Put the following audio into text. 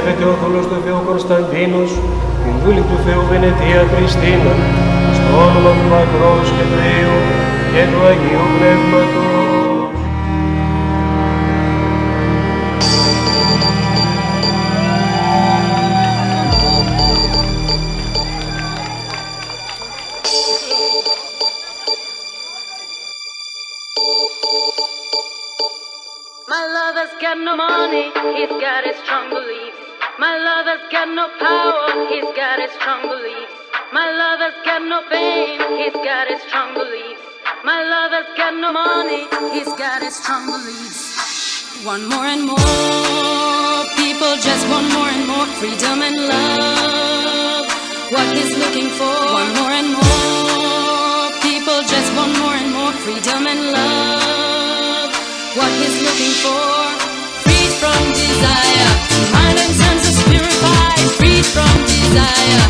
Σέβεται ο δούλος του Θεού Κωνσταντίνος, την δούλη του Θεού Βενετία Κριστίνα, στο όνομα του Πατρός και του Υιού και του Αγίου Πνεύματος. My lover's got no money, he's got his strong beliefs. My lover's got no power, he's got his strong beliefs. My lover's got no fame, he's got his strong beliefs. My lover's got no money, he's got his strong beliefs. Want more and more, people just want more and more freedom and love. What he's looking for, want more and more, people just want more and more freedom and love. What he's looking for, freed from desire, mind and senses purified, freed from desire.